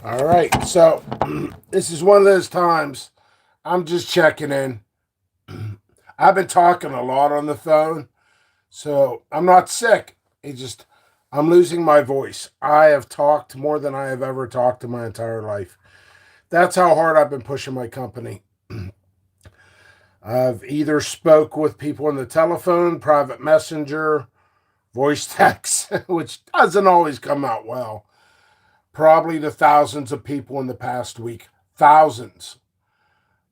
All right, so this is one of those times I'm just checking in. I've been talking a lot on the phone, so I'm not sick. I'm losing my voice. I have talked more than I have ever talked in my entire life. That's how hard I've been pushing my company. I've either spoke with people on the telephone, private messenger, voice text, which doesn't always come out well. Probably to thousands of people in the past week. Thousands.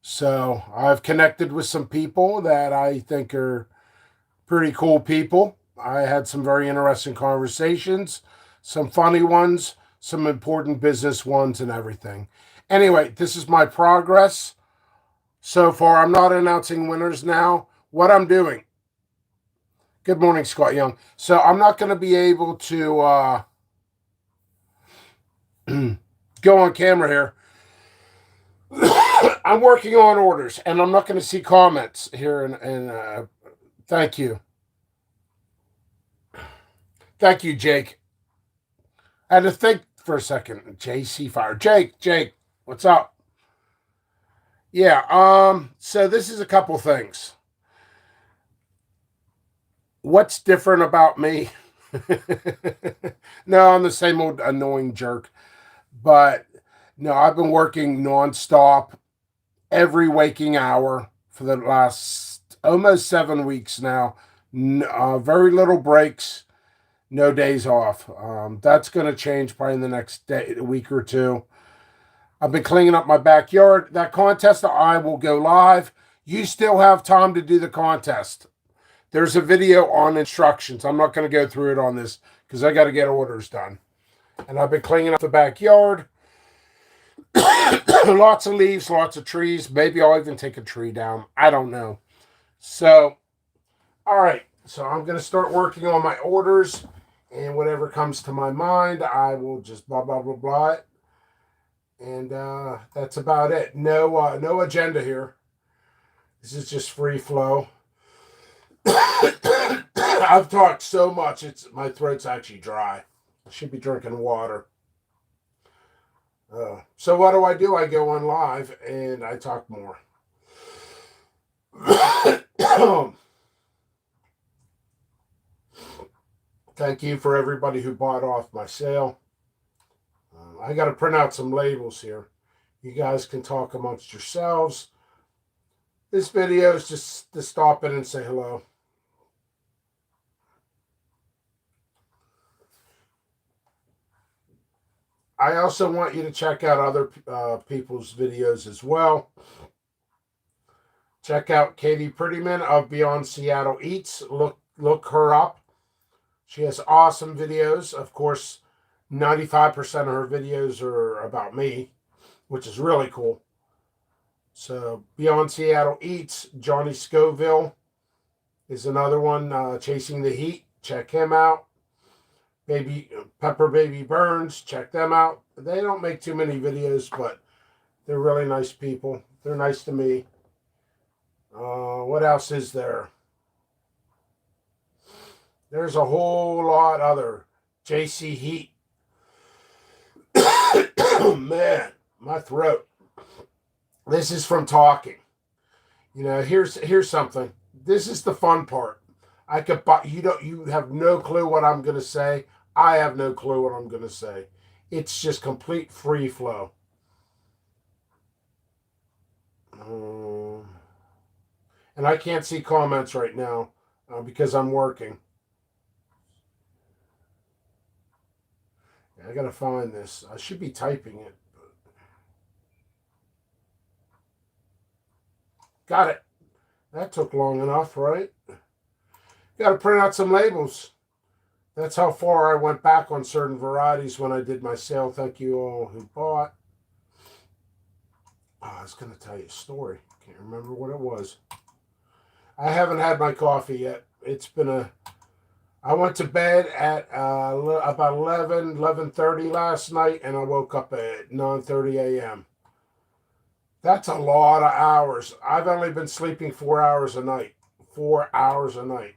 So I've connected with some people that I think are pretty cool people. I had some very interesting conversations, some funny ones, some important business ones, and everything. Anyway, this is my progress so far. I'm not announcing winners now. What I'm doing. Good morning, Scott Young. So I'm not going to be able to go on camera here. I'm working on orders, and I'm not going to see comments here. And thank you. Thank you, Jake. I had to think for a second. JC Fire. Jake, what's up? Yeah, so this is a couple things. What's different about me? No, I'm the same old annoying jerk. But no, I've been working nonstop every waking hour for the last almost 7 weeks now. Very little breaks, no days off. That's going to change probably in the next week or two. I've been cleaning up my backyard. That contest, I will go live. You still have time to do the contest. There's a video on instructions. I'm not going to go through it on this because I got to get orders done. And I've been cleaning up the backyard. Lots of leaves, lots of trees. Maybe I'll even take a tree down. I don't know. So, all right. So I'm going to start working on my orders. And whatever comes to my mind, I will just blah, blah, blah, blah it. And that's about it. No agenda here. This is just free flow. I've talked so much, my throat's actually dry. I should be drinking water. So what do? I go on live and I talk more. Thank you for everybody who bought off my sale. I got to print out some labels here. You guys can talk amongst yourselves. This video is just to stop in and say hello. I also want you to check out other people's videos as well. Check out Katie Prettyman of Beyond Seattle Eats. Look her up. She has awesome videos. Of course, 95% of her videos are about me, which is really cool. So Beyond Seattle Eats, Johnny Scoville is another one. Chasing the Heat. Check him out. Pepper Baby Burns, check them out. They don't make too many videos, but they're really nice people. They're nice to me. What else is there? There's a whole lot other. JC Heat. Man, my throat. This is from talking. Here's something. This is the fun part. You have no clue what I'm gonna say. I have no clue what I'm going to say. It's just complete free flow. And I can't see comments right now because I'm working. I got to find this. I should be typing it. Got it. That took long enough, right? Got to print out some labels. That's how far I went back on certain varieties when I did my sale. Thank you all who bought. I was going to tell you a story. Can't remember what it was. I haven't had my coffee yet. I went to bed at about 11:30 last night, and I woke up at 9:30 a.m. That's a lot of hours. I've only been sleeping 4 hours a night. 4 hours a night.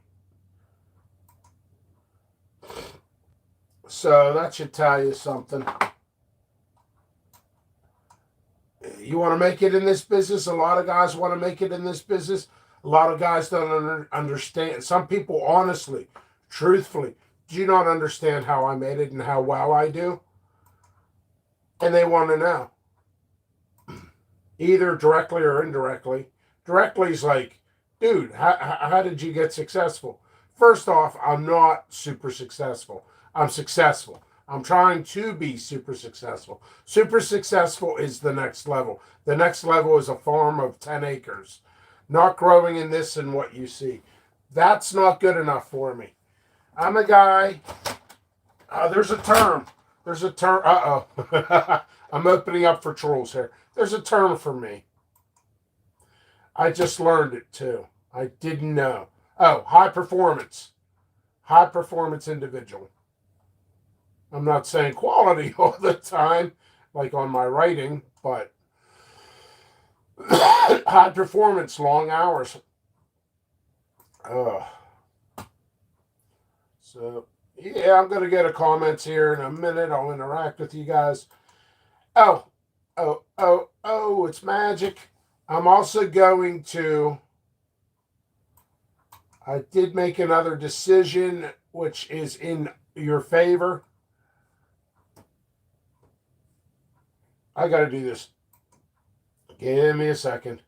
So that should tell you something. You want to make it in this business? A lot of guys want to make it in this business. A lot of guys don't understand. Some people, honestly, truthfully, do not understand how I made it and how well I do. And they want to know. Either directly or indirectly. Directly is like, dude, how did you get successful? First off, I'm not super successful. I'm successful. I'm trying to be super successful. Super successful is the next level. The next level is a farm of 10 acres. Not growing in this and what you see. That's not good enough for me. I'm a guy. There's a term. There's a term. Uh-oh. I'm opening up for trolls here. There's a term for me. I just learned it too. I didn't know. Oh, high performance. High performance individual. I'm not saying quality all the time, like on my writing, but high performance, long hours. So, yeah, I'm going to get a comments here in a minute. I'll interact with you guys. Oh, it's magic. I'm also going to, I did make another decision, which is in your favor. I got to do this. Give me a second.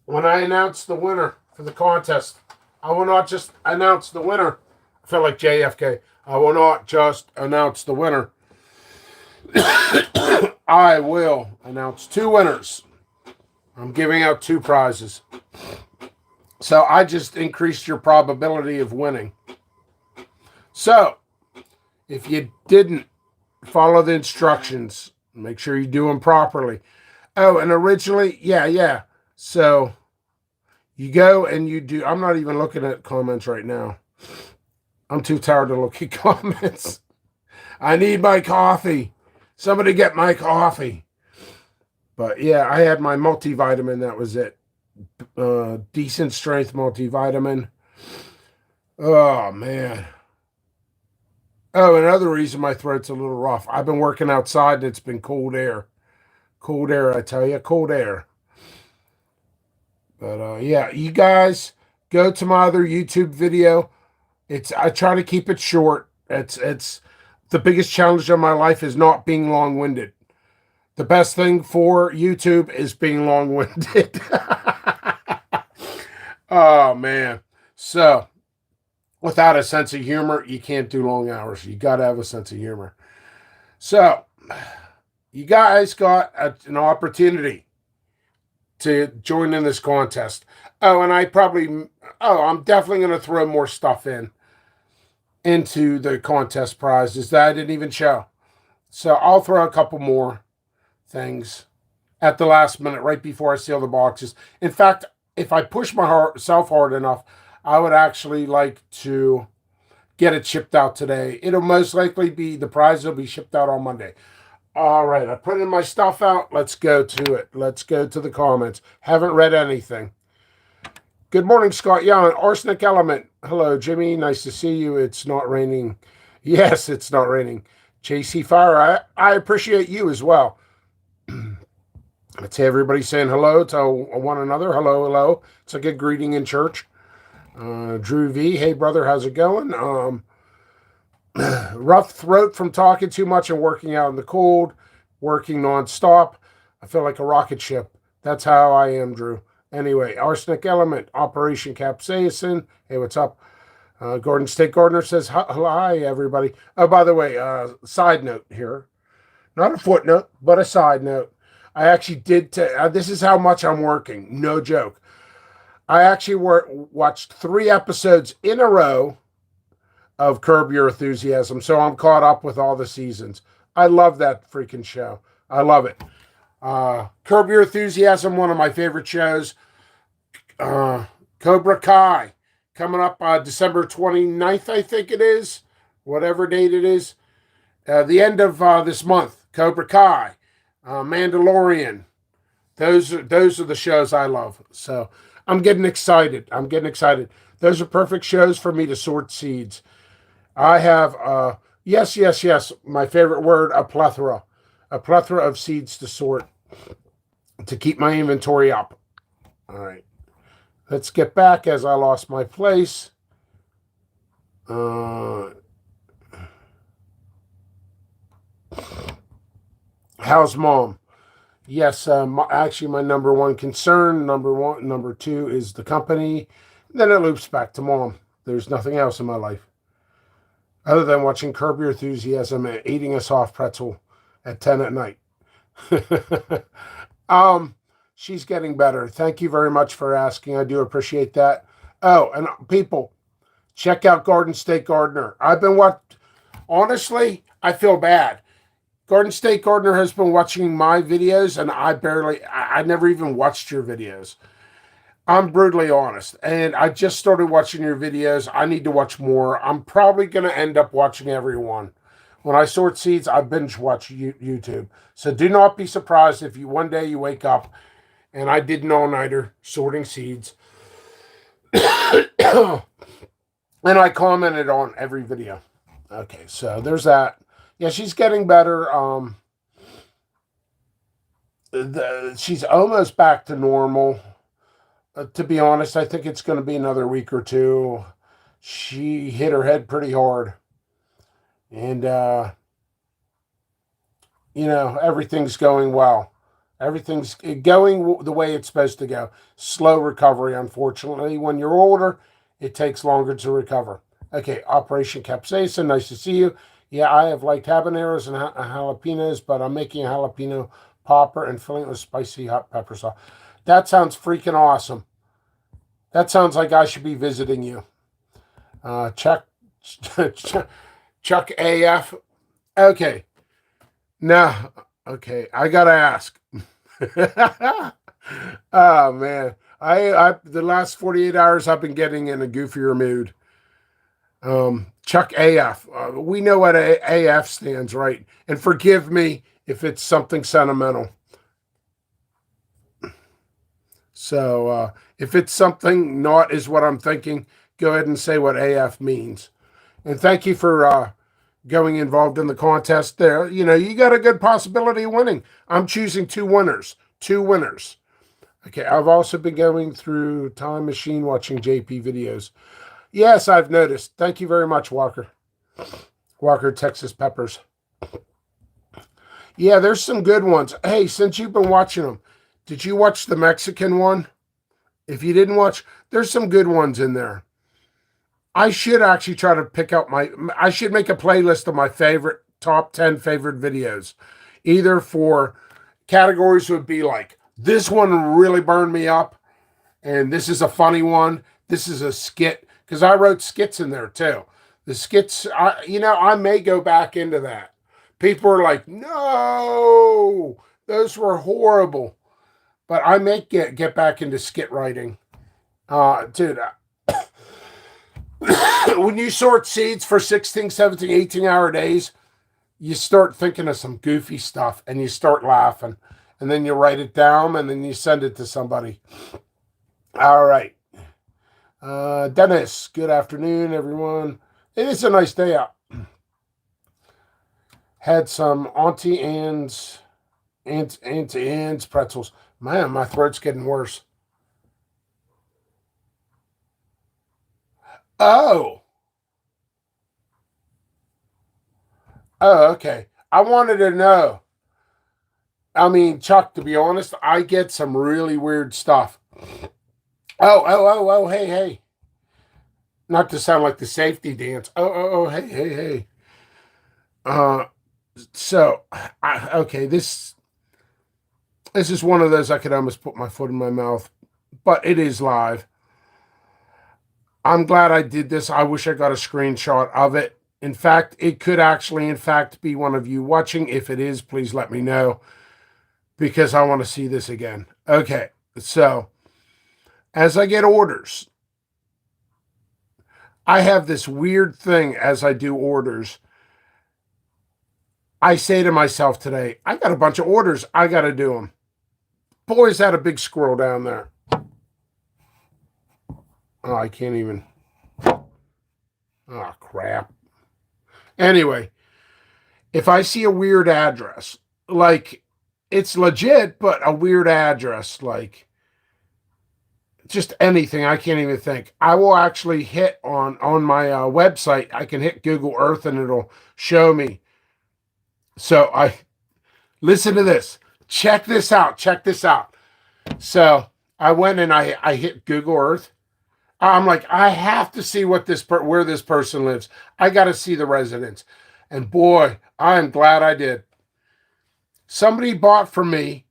When I announce the winner for the contest, I will not just announce the winner. I feel like JFK. I will not just announce the winner. I will announce 2 winners. I'm giving out 2 prizes. So I just increased your probability of winning. So, if you didn't follow the instructions, make sure you do them properly. Oh, and originally, yeah. So, you go and you do. I'm not even looking at comments right now. I'm too tired to look at comments. I need my coffee. Somebody get my coffee. But yeah, I had my multivitamin. That was it. Decent strength multivitamin. Oh, man. Oh, another reason my throat's a little rough. I've been working outside and it's been cold air. Cold air, I tell you. Cold air. But yeah, you guys go to my other YouTube video. I try to keep it short. It's the biggest challenge of my life is not being long-winded. The best thing for YouTube is being long-winded. Oh, man. So, without a sense of humor, you can't do long hours. You got to have a sense of humor. So, you guys got an opportunity to join in this contest. Oh, and I'm definitely going to throw more stuff into the contest prizes that I didn't even show. So I'll throw a couple more things at the last minute, right before I seal the boxes. In fact, if I push myself hard enough, I would actually like to get it shipped out today. It'll most likely be, the prize will be shipped out on Monday. All right, I put in my stuff out. Let's go to it. Let's go to the comments. Haven't read anything. Good morning, Scott Young. Arsenic Element. Hello, Jimmy. Nice to see you. It's not raining. Yes, it's not raining. JC Fire, I appreciate you as well. Let's say everybody saying hello to one another. Hello, hello. It's a good greeting in church. Drew V. Hey, brother. How's it going? Rough throat from talking too much and working out in the cold, working nonstop. I feel like a rocket ship. That's how I am, Drew. Anyway, Arsenic Element, Operation Capsaicin. Hey, what's up? Gordon State Gardener says, hi, everybody. Oh, by the way, side note here. Not a footnote, but a side note. I actually did, this is how much I'm working. No joke. I actually watched 3 episodes in a row of Curb Your Enthusiasm, so I'm caught up with all the seasons. I love that freaking show. I love it. Curb Your Enthusiasm, one of my favorite shows. Cobra Kai, coming up December 29th, I think it is. Whatever date it is. The end of this month. Cobra Kai. Mandalorian. Those are the shows I love. So I'm getting excited. Those are perfect shows for me to sort seeds. I have, yes, my favorite word, a plethora a plethora of seeds to sort to keep my inventory up. All right. Let's get back as I lost my place. How's mom? Yes, actually, my number one concern, number two is the company. Then it loops back to mom. There's nothing else in my life other than watching Curb Your Enthusiasm and eating a soft pretzel at 10 at night. She's getting better. Thank you very much for asking. I do appreciate that. Oh, and people, check out Garden State Gardener. Honestly, I feel bad. Garden State Gardener has been watching my videos, and I never even watched your videos. I'm brutally honest, and I just started watching your videos. I need to watch more. I'm probably going to end up watching every one. When I sort seeds, I binge watch YouTube. So do not be surprised if one day you wake up and I did an all-nighter sorting seeds. And I commented on every video. Okay, so there's that. Yeah, she's getting better. She's almost back to normal. To be honest, I think it's going to be another week or two. She hit her head pretty hard. And, everything's going well. Everything's going the way it's supposed to go. Slow recovery, unfortunately. When you're older, it takes longer to recover. Okay, Operation Capsaicin, nice to see you. Yeah, I have liked habaneros and jalapenos, but I'm making a jalapeno popper and filling it with spicy hot pepper sauce. That sounds freaking awesome. That sounds like I should be visiting you. Chuck AF. Okay. Now, okay, I gotta ask. Oh man, I the last 48 hours I've been getting in a goofier mood. Chuck AF. We know what AF stands, right? And forgive me if it's something sentimental. So if it's something not is what I'm thinking, go ahead and say what AF means. And thank you for going involved in the contest there. You got a good possibility of winning. I'm choosing two winners. Okay, I've also been going through Time Machine watching JP videos. Yes, I've noticed. Thank you very much, Walker. Walker, Texas Peppers. Yeah, there's some good ones. Hey, since you've been watching them, did you watch the Mexican one? If you didn't watch, there's some good ones in there. I should actually try to pick out I should make a playlist of my top 10 favorite videos. Either for categories would be like, this one really burned me up, and this is a funny one. This is a skit, because I wrote skits in there too. The skits, I may go back into that. People are like, no, those were horrible. But I may get back into skit writing. Dude, when you sort seeds for 16, 17, 18-hour days, you start thinking of some goofy stuff and you start laughing. And then you write it down and then you send it to somebody. All right. Dennis, good afternoon, everyone. It is a nice day out. Had some Auntie Anne's pretzels. Man, my throat's getting worse. Oh, okay. I wanted to know. I mean, Chuck, to be honest, I get some really weird stuff. Oh, hey. Not to sound like the safety dance. Hey. Okay, this is one of those I could almost put my foot in my mouth, but it is live. I'm glad I did this. I wish I got a screenshot of it. In fact, it could actually, be one of you watching. If it is, please let me know, because I want to see this again. Okay, so as I get orders, I have this weird thing as I do orders. I say to myself today, I got a bunch of orders. I got to do them. Boys had a big squirrel down there. Oh, I can't even. Oh, crap. Anyway, if I see a weird address, like it's legit, but a weird address, like just anything. I can't even think. I will actually hit on my website. I can hit Google Earth and it'll show me. So I listen to this. Check this out. Check this out. So I went and I hit Google Earth. I'm like, I have to see what where this person lives. I got to see the residence. And boy, I am glad I did. Somebody bought from me.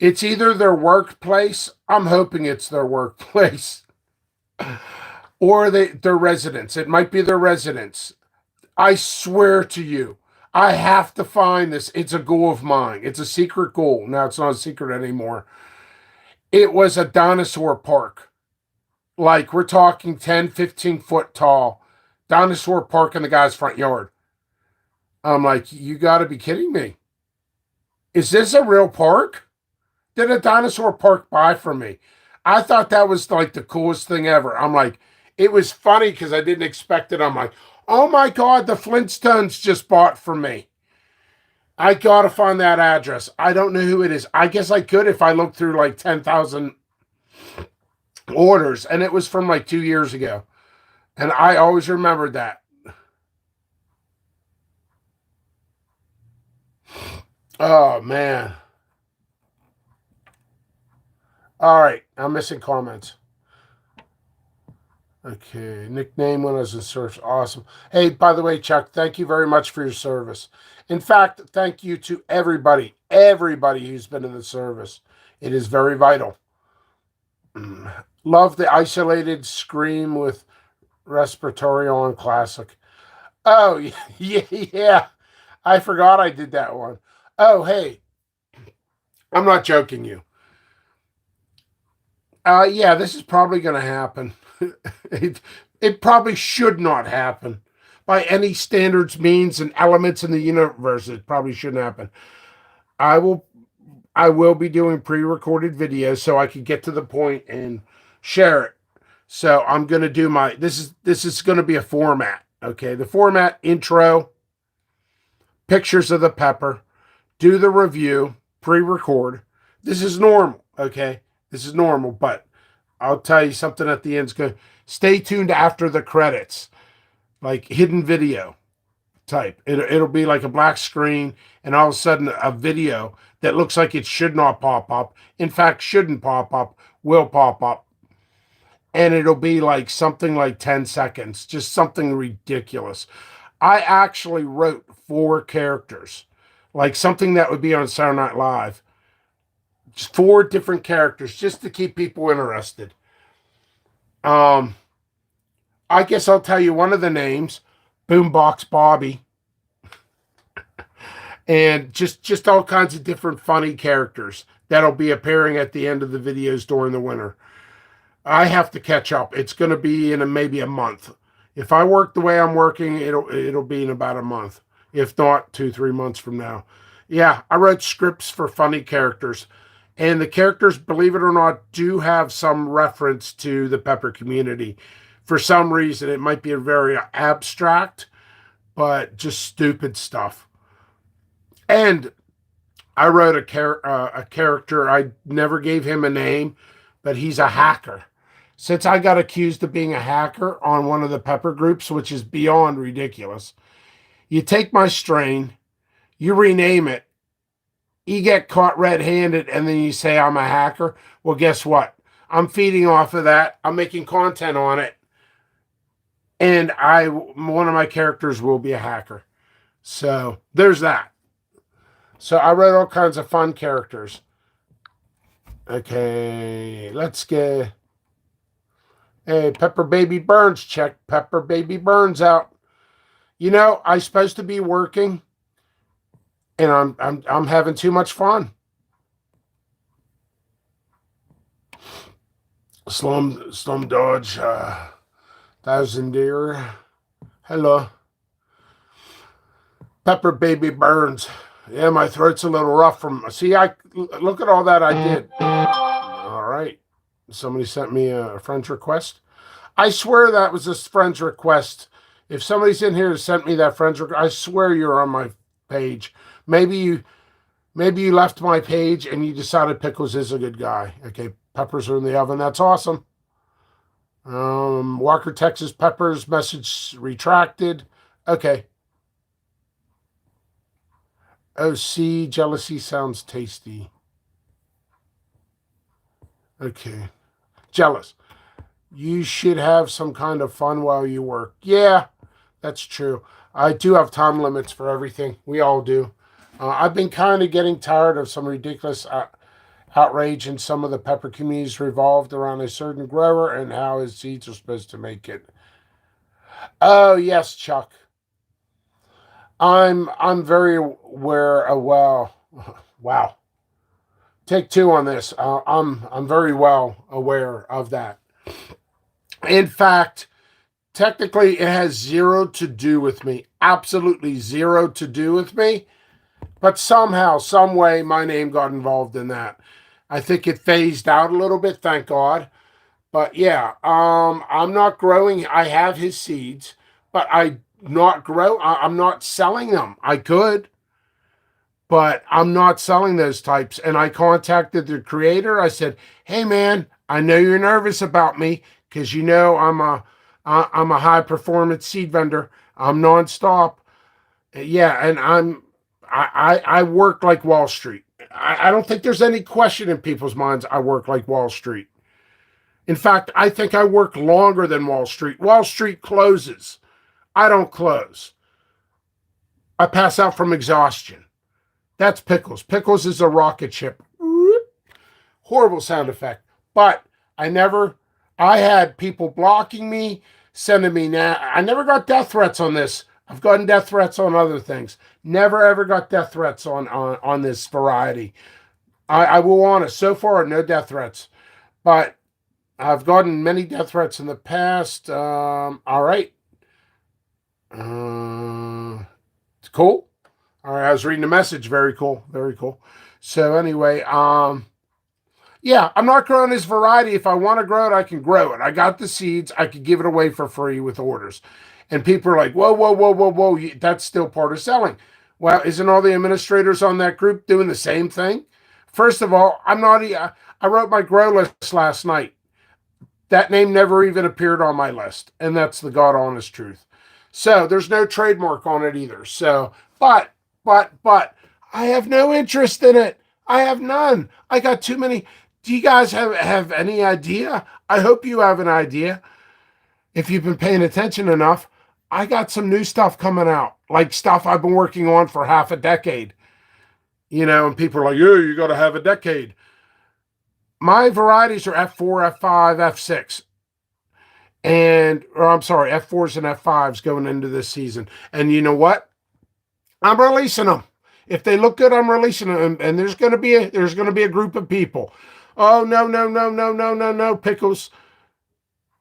It's either their workplace. I'm hoping it's their workplace. Or their residence. It might be their residence. I swear to you, I have to find this. It's a goal of mine. It's a secret goal. Now it's not a secret anymore. It was a dinosaur park. Like we're talking 10, 15 foot tall. Dinosaur park in the guy's front yard. I'm like, you got to be kidding me. Is this a real park? Did a dinosaur park buy from me? I thought that was like the coolest thing ever. I'm like, it was funny because I didn't expect it. I'm like, oh my God, the Flintstones just bought from me. I got to find that address. I don't know who it is. I guess I could if I looked through like 10,000 orders, and it was from like 2 years ago. And I always remembered that. Oh, man. All right. I'm missing comments. Okay. Nickname when I was in service. Awesome. Hey, by the way, Chuck, thank you very much for your service. In fact, thank you to everybody who's been in the service. It is very vital. Love the isolated scream with respiratory on classic. Oh, yeah. I forgot I did that one. Oh, hey. I'm not joking you. Yeah, this is probably going to happen. it probably should not happen. By any standards, means, and elements in the universe, it probably shouldn't happen. I will be doing pre-recorded videos so I can get to the point and share it. So I'm going to do this is going to be a format. Okay. The format: intro, pictures of the pepper, do the review, pre-record. This is normal. Okay. This is normal, but I'll tell you something at the end. Stay tuned after the credits, like hidden video type. It'll be like a black screen, and all of a sudden a video that looks like it should not pop up, in fact shouldn't pop up, will pop up. And it'll be like something like 10 seconds, just something ridiculous. I actually wrote 4 characters, like something that would be on Saturday Night Live. Just 4 different characters, just to keep people interested. I guess I'll tell you one of the names, Boombox Bobby. And just all kinds of different funny characters that'll be appearing at the end of the videos during the winter. I have to catch up. It's going to be in maybe a month. If I work the way I'm working, it'll be in about a month, if not 2-3 months from now. Yeah, I wrote scripts for funny characters, and the characters, believe it or not, do have some reference to the Pepper community. For some reason, it might be a very abstract, but just stupid stuff. And I wrote a character. I never gave him a name, but he's a hacker. Since I got accused of being a hacker on one of the Pepper groups, which is beyond ridiculous, you take my strain, you rename it, you get caught red-handed, and then you say I'm a hacker. Well, guess what? I'm feeding off of that. I'm making content on it. And one of my characters will be a hacker. So there's that. So I wrote all kinds of fun characters. Okay, let's get... Hey, Pepper Baby Burns, check Pepper Baby Burns out. You know, I'm supposed to be working, and I'm having too much fun. Slum Dodge, 1,000 deer. Hello. Pepper Baby Burns. Yeah, my throat's a little rough from... See, look at all that I did. All right. Somebody sent me a friend's request. I swear that was a friend's request. If somebody's in here to sent me that friend's request, I swear you're on my page. Maybe Maybe you left my page and you decided Pickles is a good guy. Okay, peppers are in the oven. That's awesome. Walker, Texas peppers message retracted. Okay. OC jealousy sounds tasty. Okay. Jealous. You should have some kind of fun while you work. Yeah, that's true. I do have time limits for everything. We all do. I've been kind of getting tired of some ridiculous outrage in some of the pepper communities revolved around a certain grower and how his seeds are supposed to make it. Oh yes, Chuck. I'm very aware. Well, wow. Take two on this. I'm very well aware of that. In fact, technically, it has zero to do with me. Absolutely zero to do with me. But somehow, some way, my name got involved in that. I think it phased out a little bit, thank God. But yeah, I'm not growing. I have his seeds, but I'm not selling them. I could, but I'm not selling those types. And I contacted the creator. I said, "Hey man, I know you're nervous about me because you know I'm a high performance seed vendor. I'm nonstop. Yeah, and I work like Wall Street. I don't think there's any question in people's minds I work like Wall Street. In fact, I think I work longer than Wall Street. Wall Street closes. I don't close. I pass out from exhaustion. That's Pickles. Pickles is a rocket ship. Horrible sound effect. But I had people blocking me, sending me now. I never got death threats on this. I've gotten death threats on other things. Never ever got death threats on this variety. I will honest. So far, no death threats. But I've gotten many death threats in the past. All right. Cool. All right. I was reading the message. Very cool. Very cool. So anyway, yeah, I'm not growing this variety. If I want to grow it, I can grow it. I got the seeds. I could give it away for free with orders. And people are like, whoa, whoa, whoa, whoa, whoa. That's still part of selling. Well, isn't all the administrators on that group doing the same thing? First of all, I wrote my grow list last night. That name never even appeared on my list. And that's the God honest truth. So there's no trademark on it either. So, but, I have no interest in it. I have none. I got too many. Do you guys have any idea? I hope you have an idea. If you've been paying attention enough, I got some new stuff coming out, like stuff I've been working on for half a decade. And people are like, yeah, you got to have a decade. My varieties are F4, F5, F6. I'm sorry, F4s and F5s going into this season. And you know what? I'm releasing them. If they look good, I'm releasing them. And there's going to be a group of people. Oh, no, no, no, no, no, no, no, Pickles.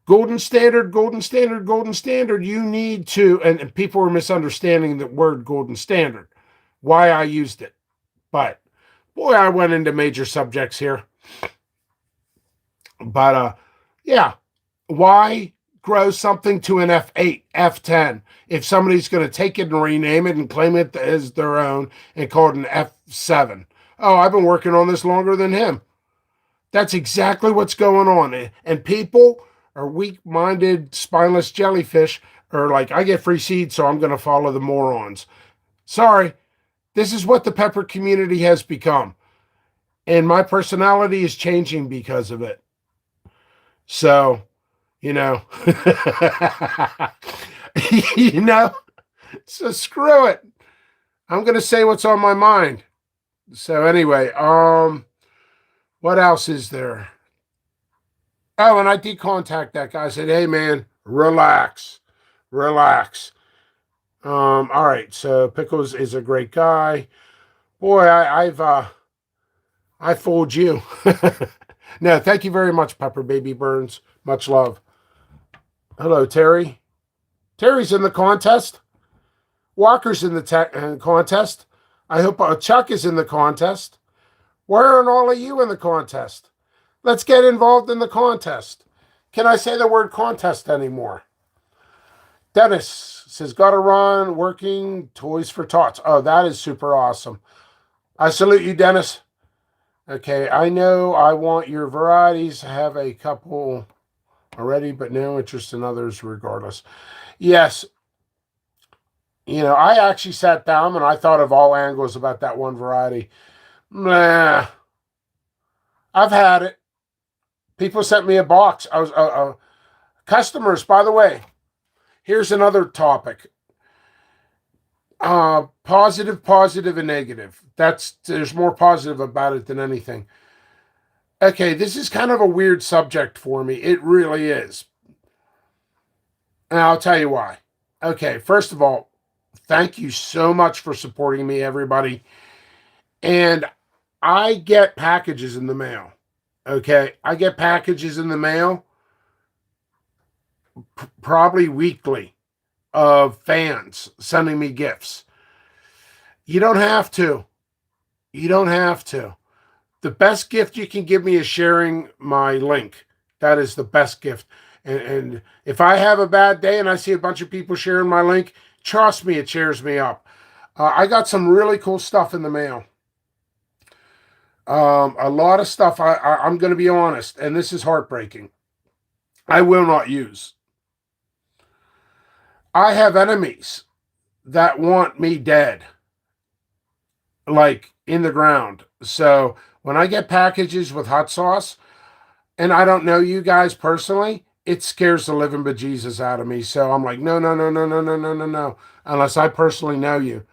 Golden standard, golden standard, golden standard. You need to, and people were misunderstanding the word golden standard, why I used it. But boy, I went into major subjects here. But yeah, why grow something to an F8, F10 if somebody's going to take it and rename it and claim it as their own and call it an F7? Oh, I've been working on this longer than him. That's exactly what's going on. And people are weak-minded, spineless jellyfish are like, I get free seeds, so I'm going to follow the morons. Sorry, this is what the pepper community has become. And my personality is changing because of it. So, so screw it. I'm going to say what's on my mind. So anyway, what else is there? Oh, and I did contact that guy. I said, hey man, relax. All right. So Pickles is a great guy. Boy, I fooled you. No, thank you very much, Pepper Baby Burns. Much love. Hello, Terry. Terry's in the contest. Walker's in the contest. I hope Chuck is in the contest. Where aren't all of you in the contest? Let's get involved in the contest. Can I say the word contest anymore? Dennis says, got to run, working, toys for tots. Oh, that is super awesome. I salute you, Dennis. Okay, I know I want your varieties. I have a couple already, but no interest in others regardless. Yes, I actually sat down and I thought of all angles about that one variety. Nah, I've had it. People sent me a box. I was customers, by the way. Here's another topic. Positive, and negative. There's more positive about it than anything. Okay, this is kind of a weird subject for me. It really is. And I'll tell you why. Okay, first of all, thank you so much for supporting me, everybody. And I get packages in the mail. Okay, I get packages in the mail probably weekly of fans sending me gifts. You don't have to. You don't have to. The best gift you can give me is sharing my link. That is the best gift. And if I have a bad day and I see a bunch of people sharing my link, trust me, it cheers me up. I got some really cool stuff in the mail. A lot of stuff, I'm going to be honest, and this is heartbreaking. I will not use. I have enemies that want me dead, like in the ground. So when I get packages with hot sauce, and I don't know you guys personally, it scares the living bejesus out of me. So I'm like, no, no, no, no, no, no, no, no, no. Unless I personally know you.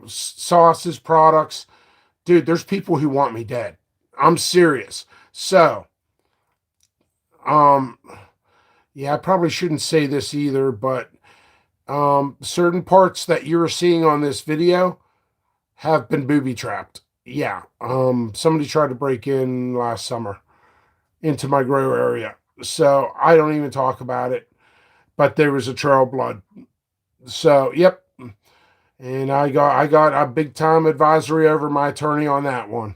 Sauces, products. Dude, there's people who want me dead. I'm serious. So, yeah, I probably shouldn't say this either, but certain parts that you're seeing on this video have been booby trapped. Yeah. Somebody tried to break in last summer into my grow area. So I don't even talk about it. But there was a trail of blood. So, yep. And I got a big time advisory over my attorney on that one.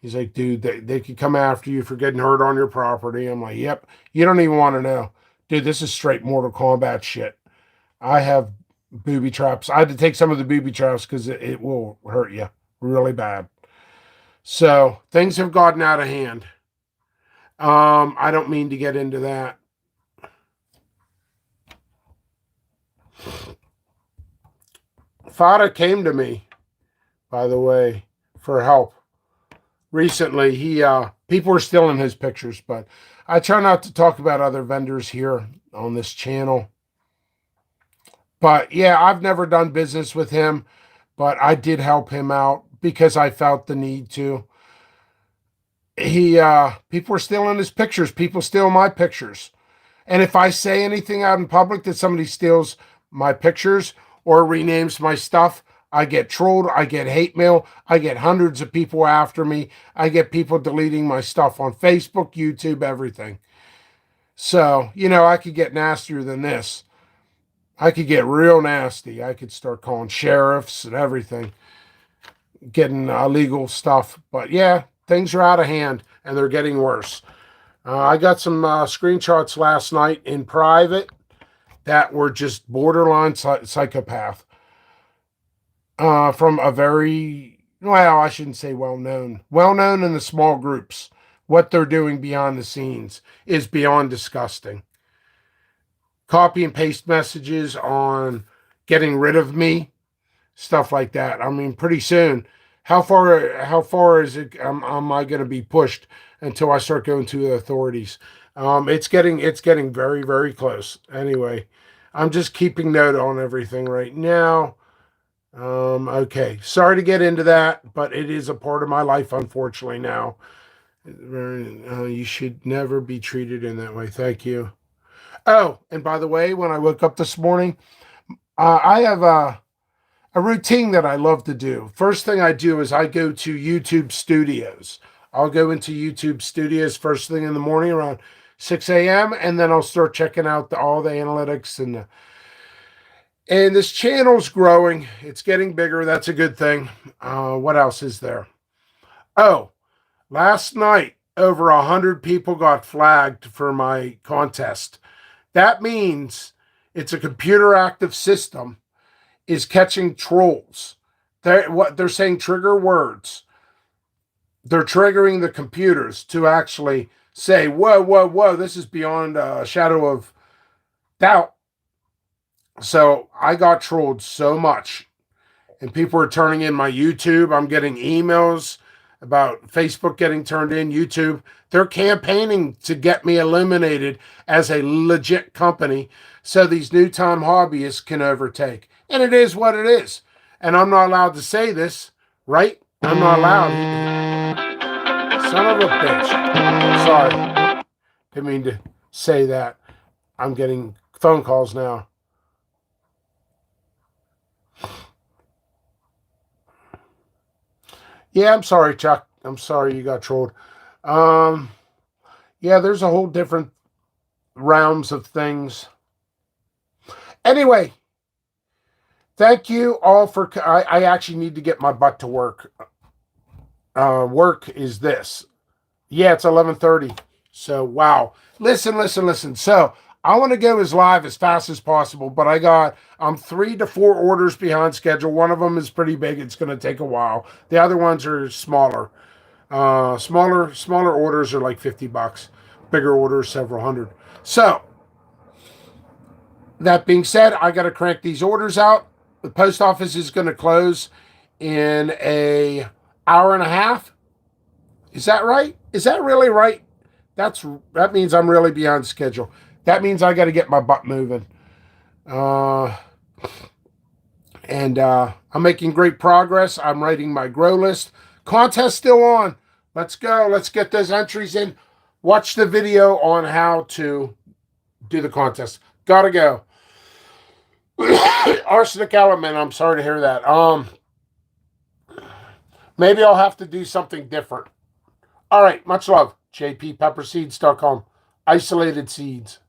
He's like, dude, they could come after you for getting hurt on your property. I'm like, yep. You don't even want to know. Dude, this is straight Mortal Kombat shit. I have booby traps. I had to take some of the booby traps because it will hurt you really bad. So things have gotten out of hand. I don't mean to get into that. Fada came to me, by the way, for help. Recently, people are still in his pictures, but I try not to talk about other vendors here on this channel. But yeah, I've never done business with him, but I did help him out because I felt the need to. People are still in his pictures. People steal my pictures. And if I say anything out in public that somebody steals my pictures or renames my stuff, I get trolled. I get hate mail. I get hundreds of people after me. I get people deleting my stuff on Facebook, YouTube, everything. So, I could get nastier than this. I could get real nasty. I could start calling sheriffs and everything, getting illegal stuff. But yeah, things are out of hand and they're getting worse. I got some screenshots last night in private that were just borderline psychopath from a I shouldn't say well-known in the small groups. What they're doing behind the scenes is beyond disgusting. Copy and paste messages on getting rid of me, stuff like that. I mean, pretty soon, how far is it? Am I going to be pushed until I start going to the authorities? It's getting very, very close. Anyway, I'm just keeping note on everything right now. Okay, sorry to get into that, but it is a part of my life, unfortunately. Now, you should never be treated in that way. Thank you. Oh, and by the way, when I woke up this morning, I have a routine that I love to do. First thing I do is I go to YouTube Studios. I'll go into YouTube Studios first thing in the morning around 6 a.m. and then I'll start checking out all the analytics and this channel's growing. It's getting bigger. That's a good thing. What else is there? Oh, last night over 100 people got flagged for my contest. That means it's a computer active system is catching trolls They're saying trigger words. They're triggering the computers to actually say, whoa, whoa, whoa, this is beyond a shadow of doubt. So I got trolled so much, and people are turning in my YouTube. I'm getting emails about Facebook getting turned in, YouTube. They're campaigning to get me eliminated as a legit company so these new time hobbyists can overtake. And it is what it is. And I'm not allowed to say this, right? I'm not allowed. Son of a bitch. Sorry. Didn't mean to say that. I'm getting phone calls now. Yeah, I'm sorry, Chuck. I'm sorry you got trolled. Yeah, there's a whole different realms of things. Anyway, thank you all for. I actually need to get my butt to work. Work is this. Yeah, it's 11:30. So wow. Listen. So I want to go as live as fast as possible, but I'm 3 to 4 orders behind schedule. One of them is pretty big. It's going to take a while. The other ones are smaller. Smaller orders are like $50. Bigger orders, several hundred. So that being said, I got to crank these orders out. The post office is going to close in a hour and a half. Is that right? Is that really right? That means I'm really behind schedule. That means I got to get my butt moving. And I'm making great progress. I'm writing my grow list. Contest still on. Let's go. Let's get those entries in. Watch the video on how to do the contest. Gotta go. Arsenic element. I'm sorry to hear that. Maybe I'll have to do something different. All right. Much love. JPPepperseeds.com. Isolated seeds.